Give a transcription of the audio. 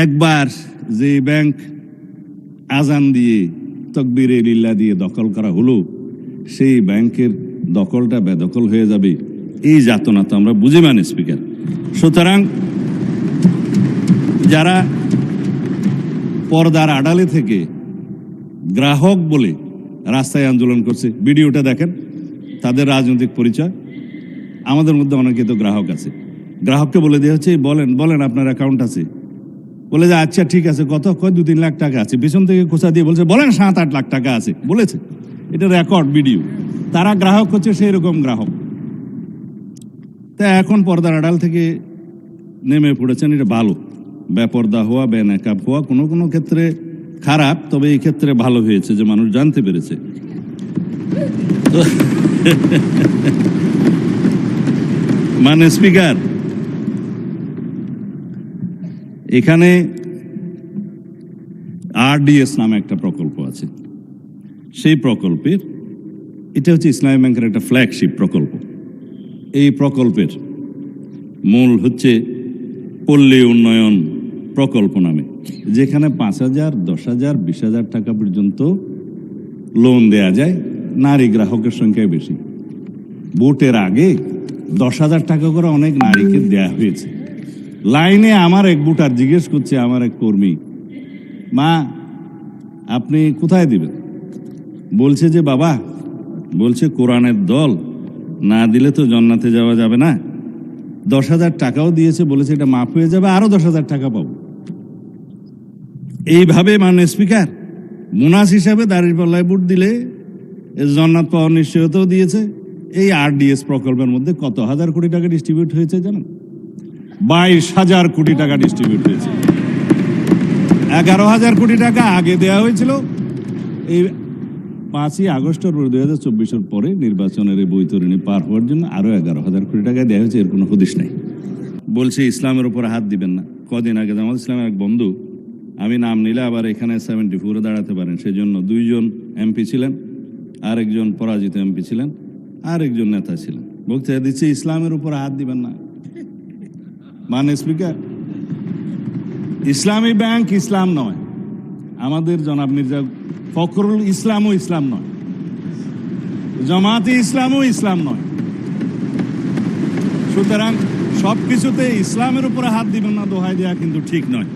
একবার যে ব্যাংক আজান দিয়ে তাকবীরে লিল্লাহ দিয়ে দখল করা হলো, সেই ব্যাংকের দখলটা বেদখল হয়ে যাবে, এই যাতনা তো আমরা বুঝি মানে স্পিকার। সুতরাং যারা পর্দার আড়ালে থেকে গ্রাহক বলে রাস্তায় আন্দোলন করছে, ভিডিওটা দেখেন, তাদের রাজনৈতিক পরিচয়। আমাদের মধ্যে অনেকে তো গ্রাহক আছে, গ্রাহককে বলে দেওয়া হচ্ছে বলেন বলেন আপনার অ্যাকাউন্ট আছে, বলে যে আচ্ছা ঠিক আছে, কত কয় 2-3 লাখ টাকা আছে, পিছন থেকে খোঁচা দিয়ে বলছে বলেন 7-8 লাখ টাকা আছে বলেছে, এটা রেকর্ড ভিডিও। তারা গ্রাহক হচ্ছে সেই রকম গ্রাহক। তা এখন পর্দার আড়াল থেকে নেমে পড়েছেন, এটা ভালো। বেপর্দা হওয়া, বেনাকাব হওয়া কোনো কোনো ক্ষেত্রে খারাপ, তবে এই ক্ষেত্রে ভালো হয়েছে যে মানুষ জানতে পেরেছে। মানে স্পিকার, এখানে RDS নামে একটা প্রকল্প আছে। সেই প্রকল্পের, এটা হচ্ছে ইসলামী ব্যাংকের একটা ফ্ল্যাগশিপ প্রকল্প। এই প্রকল্পের মূল হচ্ছে পল্লী উন্নয়ন প্রকল্প নামে, যেখানে 5,000, 10,000, 20,000 টাকা পর্যন্ত লোন দেয়া যায়। নারী গ্রাহকের সংখ্যা বেশি। ভোটের আগে 10,000 টাকা করে অনেক নারীকে দেয়া হয়েছে। লাইনে আমার এক ভোটার জিজ্ঞেস করছে, আমার এক কর্মী, মা আপনি কোথায় দিবেন? বলছে যে বাবা, বলছে কোরআনের দল না দিলে তো জান্নাতে যাওয়া যাবে না, 10,000 টাকাও দিয়েছে, বলেছে এটা মাফ হয়ে যাবে, আরো 10,000 টাকা পাবো। এইভাবে মানে স্পিকার, মুনাস হিসাবে দাঁড়িপাল্লায় ভোট দিলে জান্নাত পাওয়ার নিশ্চয়তাও দিয়েছে। এই RDS প্রকল্পের মধ্যে কত হাজার কোটি টাকা ডিস্ট্রিবিউট হয়েছে জানেন? 22,000 কোটি টাকা ডিস্ট্রিবিউট হয়েছে। 11,000 কোটি টাকা আগে দেওয়া হয়েছিল। এই 5ই আগস্ট 2024 পরে নির্বাচনের এই বৈতরণী পার হওয়ার জন্য আরো 11,000 কোটি টাকা দেওয়া হয়েছে। এর কোনো হদিশ নাই। বলছে ইসলামের উপর হাত দিবেন না। কদিন আগে জামাত ইসলামের এক বন্ধু, আমি নাম নিলে আবার এখানে 74 দাঁড়াতে পারেন, সেই জন্য 2 জন MP ছিলেন, আরেকজন পরাজিত MP ছিলেন, আরেকজন নেতা ছিলেন, বক্তৃতা দিচ্ছে ইসলামের উপর হাত দিবেন না। মানে স্পিকার, ইসলামী ব্যাংক ইসলাম নয়, আমাদের জনাব মির্জা ফখরুল ইসলামও ইসলাম নয়, জামাতে ইসলামও ইসলাম নয়। সুতরাং সবকিছুতে ইসলামের উপরে হাত দিবেন না দোহাই দেওয়া কিন্তু ঠিক নয়।